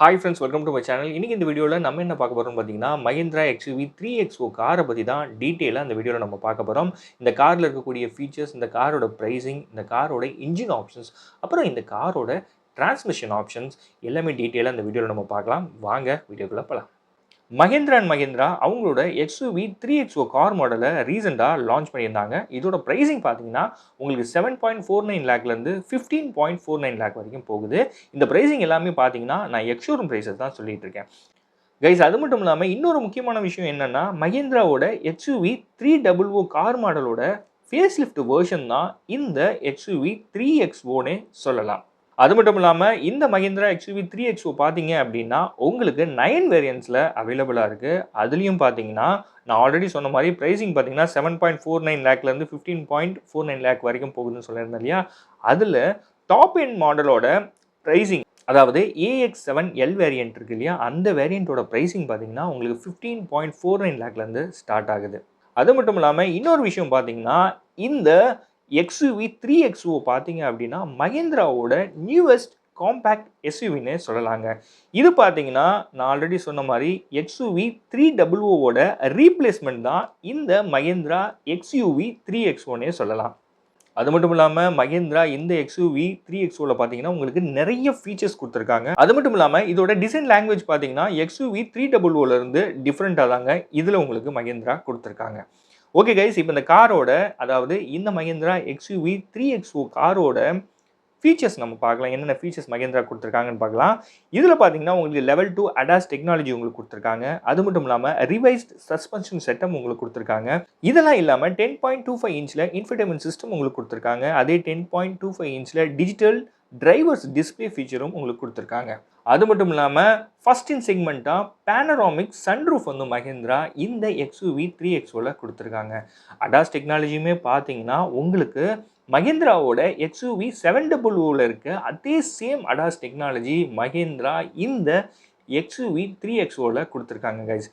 Hi friends, welcome to my channel. இன்னைக்கு இந்த வீடியோல நம்ம என்ன பார்க்க போறோம்னு பார்த்தீங்கன்னா Mahindra XUV 3XO காரை பத்தி தான் டீடைலா இந்த வீடியோல நம்ம பார்க்க போறோம். இந்த கார்ல இருக்கக்கூடிய ஃபீச்சர்ஸ், இந்த காரோட பிரைசிங், இந்த காரோட இன்ஜின் ஆப்ஷன்ஸ், அப்புறம் இந்த காரோட டிரான்ஸ்மிஷன் ஆப்ஷன்ஸ் எல்லாமே டீடைலா இந்த வீடியோல நம்ம பார்க்கலாம். வாங்க வீடியோக்குள்ள போலாம். Mahindra and Mahindra அவங்களோட XUV 3XO கார் மாடலை ரீசெண்டாக லான்ச் பண்ணியிருந்தாங்க. இதோட ப்ரைஸிங் பார்த்தீங்கன்னா உங்களுக்கு 7.49 லேக்லேருந்து 15.49 லேக் வரைக்கும் போகுது. இந்த ப்ரைஸிங் எல்லாமே பார்த்தீங்கன்னா நான் எக்ஷோரூம் ப்ரைஸஸ் தான் சொல்லிட்டு இருக்கேன். கைஸ், அது மட்டும் இல்லாமல் இன்னொரு முக்கியமான விஷயம் என்னன்னா மஹிந்திராவோட XUV 300 கார் மாடலோட ஃபேஸ் லிஃப்ட் வெர்ஷன் தான் இந்த XUV 3XOனே சொல்லலாம். அது மட்டும் இல்லாமல் இந்த Mahindra XUV 3XO பார்த்தீங்க அப்படின்னா உங்களுக்கு 9 வேரியன்ட்ஸில் அவைலபிளாக இருக்குது. அதுலேயும் பார்த்தீங்கன்னா நான் ஆல்ரெடி சொன்ன மாதிரி ப்ரைஸிங் பார்த்தீங்கன்னா 7.49 லேக்லேருந்து 15.49 லேக் வரைக்கும் போகுதுன்னு சொல்லியிருந்தேன் இல்லையா. அதில் டாப் எண்ட் மாடலோட ப்ரைஸிங், அதாவது AX7L வேரியன்ட் இருக்கு இல்லையா, அந்த வேரியண்ட்டோட ப்ரைஸிங் பார்த்தீங்கன்னா உங்களுக்கு 15.49 லேக்லேருந்து ஸ்டார்ட் ஆகுது. அது மட்டும் இல்லாமல் இன்னொரு விஷயம் பார்த்தீங்கன்னா இந்த XUV 3XO பார்த்தீங்க அப்படின்னா மஹிந்திராவோட நியூவஸ்ட் காம்பேக்ட் எஸ்யூவின்னு சொல்லலாங்க. இது பார்த்தீங்கன்னா நான் ஆல்ரெடி சொன்ன மாதிரி XUV 300ஓட ரீப்ளேஸ்மெண்ட் தான் இந்த மஹிந்திரா XUV 3XOனே சொல்லலாம். அது மட்டும் இல்லாமல் மஹிந்திரா இந்த XUV 3XOல பார்த்தீங்கன்னா உங்களுக்கு நிறைய ஃபீச்சர்ஸ் கொடுத்துருக்காங்க. அது மட்டும் இல்லாமல் இதோட டிசைன் லாங்குவேஜ் பார்த்தீங்கன்னா XUV 300லேருந்து டிஃப்ரெண்ட்டாக தாங்க இதில் உங்களுக்கு மஹிந்திரா கொடுத்துருக்காங்க. ஓகே கைஸ், இப்போ இந்த காரோட, அதாவது இந்த Mahindra XUV 3XO காரோட ஃபீச்சர்ஸ் நம்ம பார்க்கலாம். என்னென்ன ஃபீச்சர்ஸ் மஹிந்திரா கொடுத்துருக்காங்கன்னு பார்க்கலாம். இதில் பார்த்தீங்கன்னா உங்களுக்கு லெவல் 2 ADAS டெக்னாலஜி உங்களுக்கு கொடுத்துருக்காங்க. அது மட்டும் இல்லாமல் ரிவைஸ்ட் சஸ்பென்ஷன் செட்டப் உங்களுக்கு கொடுத்துருக்காங்க. இதெல்லாம் இல்லாமல் 10.25 இன்ச்சில் இன்ஃபர்டைன்மென்ட் சிஸ்டம் உங்களுக்கு கொடுத்துருக்காங்க. அதே 10.25 இன்ச்சில் டிஜிட்டல் டிரைவர்ஸ் டிஸ்பிளே ஃபீச்சரும் உங்களுக்கு கொடுத்துருக்காங்க. அது மட்டும் இல்லாமல் ஃபர்ஸ்ட் இன் செக்மெண்ட்டாக பேனராமிக் சன்ரூஃப் வந்து மஹிந்திரா இந்த XUV 3XOல கொடுத்துருக்காங்க. அடாஸ் டெக்னாலஜியுமே பார்த்தீங்கன்னா உங்களுக்கு மஹிந்திராவோட XUV 700ல இருக்க அதே சேம் அடாஸ் டெக்னாலஜி மஹிந்திரா இந்த XUV 3XOல கொடுத்துருக்காங்க கைஸ்.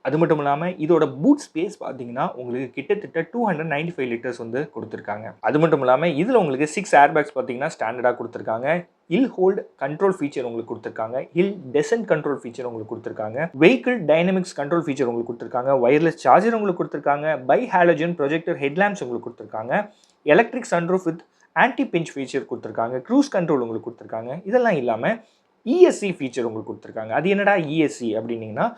அது மட்டும் இல்லாமல் இதோட பூட் ஸ்பேஸ் பார்த்தீங்கன்னா உங்களுக்கு கிட்டத்தட்ட 295 லிட்டர்ஸ் வந்து கொடுத்துருக்காங்க. அது மட்டும் இல்லாமல் இதில் உங்களுக்கு 6 ஏர்பேக்ஸ் பார்த்தீங்கன்னா ஸ்டாண்டர்டாக கொடுத்துருக்காங்க. ஹில் ஹோல்ட் கண்ட்ரோல் ஃபீச்சர் உங்களுக்கு கொடுத்துருக்காங்க. ஹில் டெசன்ட் கண்ட்ரோல் ஃபீச்சர் உங்களுக்கு கொடுத்துருக்காங்க. வெஹிக்கிள் டைனமிக்ஸ் கண்ட்ரோல் ஃபீச்சர் உங்களுக்கு கொடுத்துருக்காங்க. வயர்லெஸ் சார்ஜர் உங்களுக்கு கொடுத்துருக்காங்க. பை ஹாலோஜன் ப்ரொஜெக்டர் ஹெட்லாம்ப்ஸ் உங்களுக்கு கொடுத்துருக்காங்க. Electric sunroof with anti pinch feature கொடுத்துருக்காங்க. க்ரூஸ் கண்ட்ரோல் உங்களுக்கு கொடுத்துருக்காங்க. இதெல்லாம் இல்லாமல் ESC ஃபீச்சர் உங்களுக்கு கொடுத்துருக்காங்க. அது என்னடா ESC அப்படின்னீங்கன்னா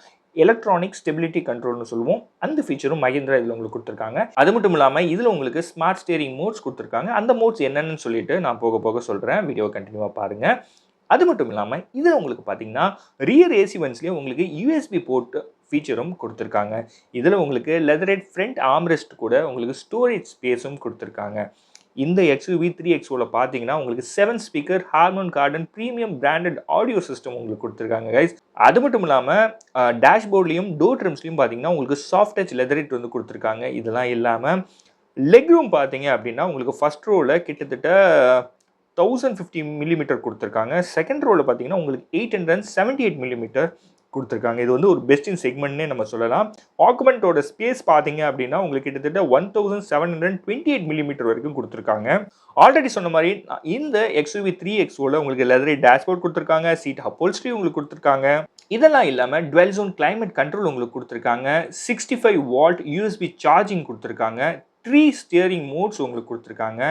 எலக்ட்ரானிக் ஸ்டெபிலிட்டி கண்ட்ரோல்னு சொல்லுவோம். அந்த ஃபீச்சரும் மஹிந்திரா இதில் உங்களுக்கு கொடுத்துருக்காங்க. அது மட்டும் இல்லாமல் இதில் உங்களுக்கு ஸ்மார்ட் ஸ்டீரிங் மோட்ஸ் கொடுத்துருக்காங்க. அந்த மோட்ஸ் என்னென்னு சொல்லிட்டு நான் போக போக சொல்கிறேன். வீடியோ கண்டினியூவாக பாருங்கள். அது மட்டும் இல்லாமல் இதில் உங்களுக்கு பார்த்தீங்கன்னா ரியர் ஏசி வென்ட்ஸ்லேயே உங்களுக்கு USB போர்ட் ஃபீச்சரும் கொடுத்துருக்காங்க. இதில் உங்களுக்கு லெதரேட் ஃப்ரண்ட் ஆர்ம்ரெஸ்ட் கூட உங்களுக்கு ஸ்டோரேஜ் ஸ்பேஸும் கொடுத்துருக்காங்க. இந்த XUV 3XOல பார்த்தீங்கன்னா உங்களுக்கு 7 speaker Harman Kardon premium branded audio system உங்களுக்கு கொடுத்துருக்காங்க கைஸ். அது மட்டும் இல்லாமல் டேஷ்போர்ட்லையும் டோர் ட்ரிம்ஸ்லையும் பார்த்தீங்கன்னா உங்களுக்கு சாஃப்ட் டச் லெதரேட் வந்து கொடுத்துருக்காங்க. இதெல்லாம் இல்லாமல் லெக் ரூம் பார்த்தீங்க அப்படின்னா உங்களுக்கு ஃபர்ஸ்ட் ரோவில் கிட்டத்தட்ட 1050 மில்லிமீட்டர் கொடுத்துருக்காங்க. செகண்ட் ரோவில் பார்த்தீங்கன்னா உங்களுக்கு 878 மில்லிமீட்டர் கொடுத்துருக்காங்க. இது வந்து ஒரு பெஸ்ட் இன் செக்மெண்ட்னே நம்ம சொல்லலாம். ஆக்குமெண்ட்டோட ஸ்பேஸ் பார்த்தீங்க அப்படின்னா உங்களுக்கு கிட்டத்தட்ட 1728 மில்லிமீட்டர் வரைக்கும் கொடுத்துருக்காங்க. ஆல்ரெடி சொன்ன மாதிரி இந்த XUV 3XOல உங்களுக்கு லெதர் டேஷ்போர்ட் கொடுத்துருக்காங்க. சீட் அப்போல்ஸ்ட்ரி உங்களுக்கு கொடுத்துருக்காங்க. இதெல்லாம் இல்லாமல் டுவெல் ஜோன் கிளைமேட் கண்ட்ரோல் உங்களுக்கு கொடுத்துருக்காங்க. 65 வாட் USB சார்ஜிங் கொடுத்துருக்காங்க. 3 ஸ்டியரிங் மோட்ஸ் உங்களுக்கு கொடுத்துருக்காங்க.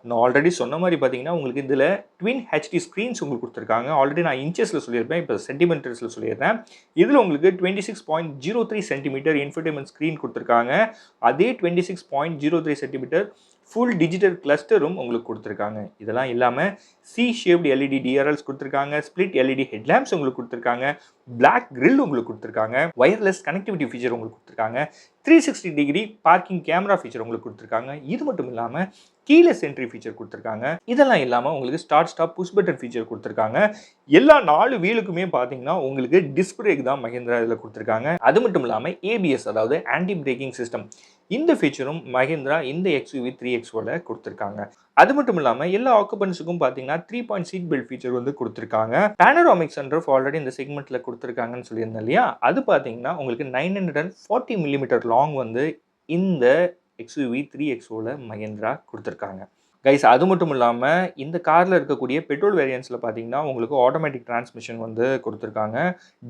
நான் ஆல்ரெடி சொன்ன மாதிரி பார்த்தீங்கன்னா உங்களுக்கு இதில் ட்வின் HD ஸ்க்ரீன்ஸ் உங்களுக்கு கொடுத்துருக்காங்க. ஆல்ரெடி நான் இன்ச்சஸில் சொல்லியிருப்பேன், இப்போ சென்டிமீட்டர்ஸில் சொல்லியிருந்தேன். இதில் உங்களுக்கு 26.03 சென்டிமீட்டர் இன்ஃபர்டைன்மென்ட் ஸ்க்ரீன் கொடுத்துருக்காங்க. அதே 26.03 சென்டிமீட்டர் ஃபுல் டிஜிட்டல் கிளஸ்டரும் உங்களுக்கு கொடுத்துருக்காங்க. இதெல்லாம் இல்லாமல் C ஷேப்டு LED DRLs கொடுத்துருக்காங்க. ஸ்பிளிட் LED ஹெட்லாம்ப்ஸ் உங்களுக்கு கொடுத்துருக்காங்க. பிளாக் கிரில் உங்களுக்கு கொடுத்துருக்காங்க. வயர்லெஸ் கனெக்டிவிட்டி ஃபீச்சர் உங்களுக்கு கொடுத்துருக்காங்க. 360 டிகிரி பார்க்கிங் கேமரா ஃபீச்சர் உங்களுக்கு கொடுத்துருக்காங்க. இது மட்டும் இல்லாமல் கீலெஸ் என்ட்ரி ஃபீச்சர் கொடுத்துருக்காங்க. இதெல்லாம் இல்லாமல் உங்களுக்கு start stop push button feature கொடுத்துருக்காங்க. எல்லா 4 வீலுக்குமே பார்த்தீங்கன்னா உங்களுக்கு டிஸ்க் பிரேக் தான் மஹிந்திரா இதில் கொடுத்துருக்காங்க. அது மட்டும் இல்லாமல் ABS, அதாவது ஆன்டி பிரேக்கிங் சிஸ்டம், இந்த ஃபீச்சரும் மஹிந்திரா இந்த XUV 3XOல கொடுத்துருக்காங்க. அது மட்டும் இல்லாமல் எல்லா ஆக்குபன்ஸுக்கும் பார்த்தீங்கன்னா 3 பாயிண்ட் சீட் பெல்ட் ஃபீச்சர் வந்து கொடுத்துருக்காங்க. பேனராமிக் சன்ரூஃப் ஆல்ரெடி இந்த செக்மெண்ட்டில் கொடுத்துருக்காங்கன்னு சொல்லியிருந்தேன் இல்லையா. அது பார்த்தீங்கன்னா உங்களுக்கு 940 மில்லிமீட்டர் லாங் வந்து இந்த XUV 3XOல மஹிந்திரா கொடுத்துருக்காங்க. கைஸ் அது மட்டும் இல்லாமல் இந்த காரில் இருக்கக்கூடிய பெட்ரோல் வேரியன்ஸில் பார்த்தீங்கன்னா உங்களுக்கு ஆட்டோமேட்டிக் டிரான்ஸ்மிஷன் வந்து கொடுத்துருக்காங்க.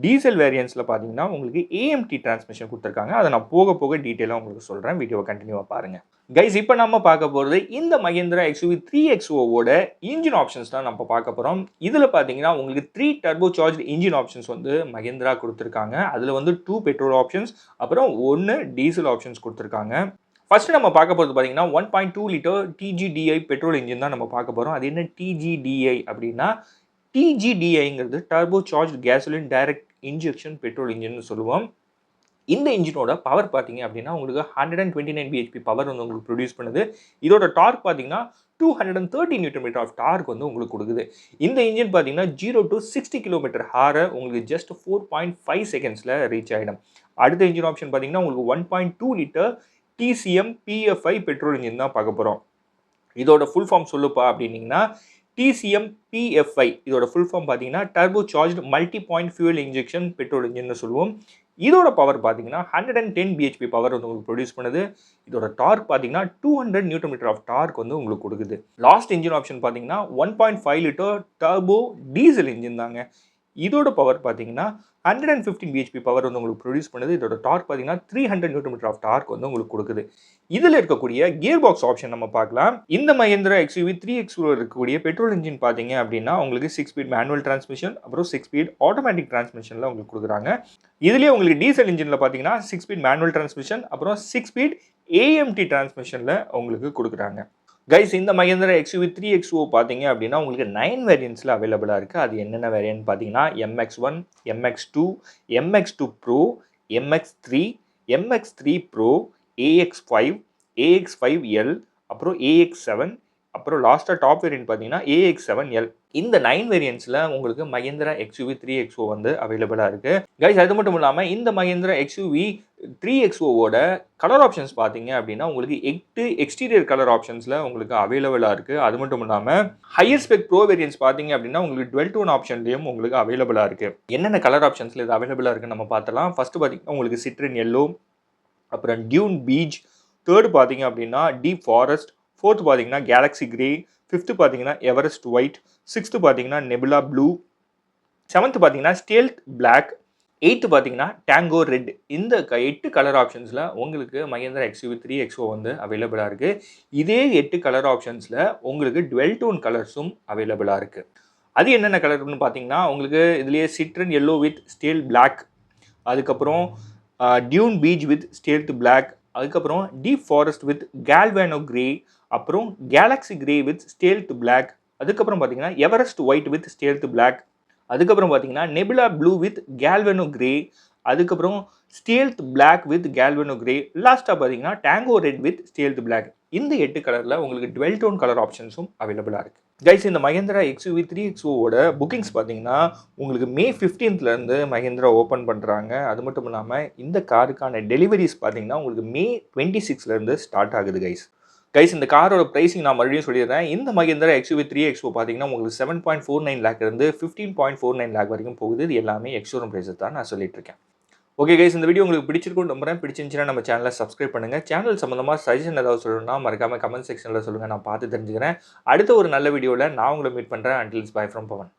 டீசல் வேரியன்ஸில் பார்த்தீங்கன்னா உங்களுக்கு ஏஎம்டி டிரான்ஸ்மிஷன் கொடுத்துருக்காங்க. அதை நான் போக போக டீட்டெயிலாக உங்களுக்கு சொல்கிறேன். வீடியோவை கண்டினியூவாக பாருங்கள். கைஸ் இப்போ நம்ம பார்க்க போகிறது இந்த மஹிந்திரா XUV 3XOவோட இன்ஜின் ஆப்ஷன்ஸ் தான் நம்ம பார்க்க போகிறோம். இதில் பார்த்தீங்கன்னா உங்களுக்கு 3 டர்போ சார்ஜ் இன்ஜின் ஆப்ஷன்ஸ் வந்து மஹிந்திரா கொடுத்துருக்காங்க. அதில் வந்து 2 பெட்ரோல் ஆப்ஷன்ஸ் அப்புறம் 1 டீசல் ஆப்ஷன்ஸ் கொடுத்துருக்காங்க. ஃபர்ஸ்ட் நம்ம பார்க்க போகிறது பார்த்தீங்கன்னா 1.2 லிட்டர் TGDI பெட்ரோல் இன்ஜின் தான் நம்ம பார்க்க போகிறோம். அது என்ன TGDI அப்படின்னா, TGDIங்கிறது turbo charge gasoline direct injection petrol engine சொல்லுவோம். இந்த இன்ஜினோட பவர் பார்த்தீங்க அப்படின்னா உங்களுக்கு 129 bhp பவர் வந்து உங்களுக்கு ப்ரொடியூஸ் பண்ணுது. இதோட டார்க் பார்த்தீங்கன்னா 230 Nm ஆஃப் டார்க் வந்து உங்களுக்கு கொடுக்குது. இந்த இன்ஜின் பார்த்தீங்கன்னா 0 to 60 km/h உங்களுக்கு ஜஸ்ட் 4.5 செகண்ட்ஸில் ரீச் ஆகிடும். அடுத்த இன்ஜின் ஆப்ஷன் பார்த்தீங்கன்னா உங்களுக்கு 1.2 litre TCM PFI petrol engine தான் பார்க்க போகிறோம். இதோட ஃபுல் ஃபார்ம் சொல்லுப்பா அப்படின்னீங்கன்னா TCM PFI இதோட ஃபுல் ஃபார்ம் பார்த்தீங்கன்னா turbo charged multi point fuel injection petrol இன்ஜின்னு சொல்லுவோம். இதோட பவர் பார்த்தீங்கன்னா 110 bhp பவர் வந்து உங்களுக்கு ப்ரொடியூஸ் பண்ணுது. இதோட டார்க் பார்த்தீங்கன்னா 200 Nm ஆஃப் டார்க் வந்து உங்களுக்கு கொடுக்குது. லாஸ்ட் இன்ஜின் ஆப்ஷன் பார்த்தீங்கன்னா 1.5 லிட்டர் டர்போ டீசல் இன்ஜின் தாங்க. இதோட பவர் பார்த்தீங்கன்னா 115 bhp பவர் வந்து உங்களுக்கு ப்ரொடியூஸ் பண்ணுது. இதோட டார்க் பார்த்தீங்கன்னா 300 Nm ஆஃப் டார்க் வந்து உங்களுக்கு கொடுக்குது. இதில் இருக்கக்கூடிய கியர் பாக்ஸ் ஆப்ஷன் நம்ம பார்க்கலாம். இந்த மஹிந்திரா XUV 3XO இருக்கக்கூடிய பெட்ரோல் இன்ஜின் பார்த்தீங்க அப்படின்னா உங்களுக்கு 6 ஸ்பீட் மேனுவல் டிரான்ஸ்மிஷன் அப்புறம் 6 ஸ்பீட் ஆட்டோமேட்டிக் டிரான்ஸ்மிஷனில் உங்களுக்கு கொடுக்குறாங்க. இதுலேயே உங்களுக்கு டீசல் இன்ஜினில் பார்த்தீங்கன்னா 6 ஸ்பீட் மேனுவல் டிரான்ஸ்மிஷன் அப்புறம் 6 ஸ்பீட் AMT டிரான்ஸ்மிஷனில் உங்களுக்கு கொடுக்குறாங்க. கைஸ் இந்த மஹிந்திரா XUV 3XO பார்த்தீங்க அப்படின்னா உங்களுக்கு 9 வேரியன்ட்ஸில் அவைலபிளாக இருக்குது. அது என்னென்ன வேரியன்ட் பார்த்தீங்கன்னா MX1, MX2, MX2 Pro, MX3, MX3 Pro, AX5, AX5L, அப்புறம் AX7, அப்புறம் லாஸ்ட்டாக டாப் வேரியன்ட் பார்த்தீங்கன்னா AX7L. இந்த 9 வேரியன்ட்ஸில் உங்களுக்கு மஹிந்திரா XUV 3XO வந்து அவைலபிளாக இருக்குது. கைஸ் அது மட்டும் இல்லாமல் இந்த மஹிந்திரா XUV 3XOவோட கலர் ஆப்ஷன்ஸ் பார்த்தீங்க அப்படின்னா உங்களுக்கு 8 எக்ஸ்டீரியர் கலர் ஆப்ஷன்ஸில் உங்களுக்கு அவைலபிளாக இருக்குது. அது மட்டும் இல்லாமல் ஹையர் ஸ்பெக் ப்ரோ வேரியன்ட்ஸ் பார்த்தீங்க அப்படின்னா உங்களுக்கு 12 டோன் ஆப்ஷன்லேயும் உங்களுக்கு அவைலபிளாக இருக்குது. என்னென்ன கலர் ஆப்ஷன்ஸில் இது அவைலபிளாக இருக்குன்னு நம்ம பார்த்தலாம். ஃபஸ்ட்டு பார்த்தீங்கன்னா உங்களுக்கு சிட்ரன் எல்லோ, அப்புறம் டியூன் பீச், தேர்டு பார்த்தீங்க அப்படின்னா டீப் ஃபாரஸ்ட், ஃபோர்த்து பார்த்தீங்கன்னா கேலக்ஸி கிரே, ஃபிஃப்த்து பார்த்தீங்கன்னா எவரெஸ்ட் ஒயிட், சிக்ஸ்த்து பார்த்தீங்கன்னா நெபுலா ப்ளூ, செவன்த்து பார்த்தீங்கன்னா ஸ்டீல்த் பிளாக், எயித்து பார்த்தீங்கன்னா டேங்கோ ரெட். இந்த 8 கலர் ஆப்ஷன்ஸில் உங்களுக்கு மஹிந்திரா XUV 3XO வந்து அவைலபிளாக இருக்குது. இதே 8 கலர் ஆப்ஷன்ஸில் உங்களுக்கு 12 டோன் கலர்ஸும் அவைலபிளாக இருக்குது. அது என்னென்ன கலர்னு பார்த்தீங்கன்னா உங்களுக்கு இதுலேயே citrine yellow with steel black, அதுக்கப்புறம் dune beige with stealth black, அதுக்கப்புறம் deep forest with galvano grey, அப்புறம் galaxy grey with stealth black, அதுக்கப்புறம் பார்த்தீங்கன்னா Everest white with stealth black, அதுக்கப்புறம் பார்த்தீங்கன்னா nebula blue with galvano grey, அதுக்கப்புறம் stealth black with galvano grey, லாஸ்ட்டாக பார்த்தீங்கன்னா tango red with stealth black. இந்த 8 கலரில் உங்களுக்கு 12 டோன் கலர் ஆப்ஷன்ஸும் அவைலபிளாக இருக்குது. கைஸ் இந்த மஹிந்திரா XUV 3XOவோட புக்கிங்ஸ் பார்த்தீங்கன்னா உங்களுக்கு May 15th மஹிந்திரா ஓப்பன் பண்ணுறாங்க. அது மட்டும் இல்லாமல் இந்த காருக்கான டெலிவரிஸ் பார்த்தீங்கன்னா உங்களுக்கு May 26 ஸ்டார்ட் ஆகுது கைஸ் இந்த காரோட ப்ரைஸிங் நான் மறுபடியும் சொல்லிடுறேன். இந்த மஹிந்திரா XUV 3XO பார்த்தீங்கன்னா உங்களுக்கு 7.49 lakh இருந்து 15.49 lakh வரைக்கும் போகுது. இது எல்லாமே எக்ஸ்ஷோரூம் ப்ரைஸஸ் தான் நான் சொல்லிட்டு இருக்கேன். ஓகே கைஸ் இந்த வீடியோ உங்களுக்கு பிடிச்சிருக்கும் நம்புறேன். பிடிச்சிருந்துச்சுன்னா நம்ம சேனலை சப்ஸ்கிரைப் பண்ணுங்கள். சேனல் சம்மந்தமாக சஜஷன் ஏதாவது சொல்லணும்னா மறக்காமல் கமெண்ட் செக்ஷனில் சொல்லுங்கள். நான் பார்த்து தெரிஞ்சுக்கிறேன். அடுத்த ஒரு நல்ல வீடியோவில் நான் உங்களை மீட் பண்ணுறேன். Until bye from Pawan.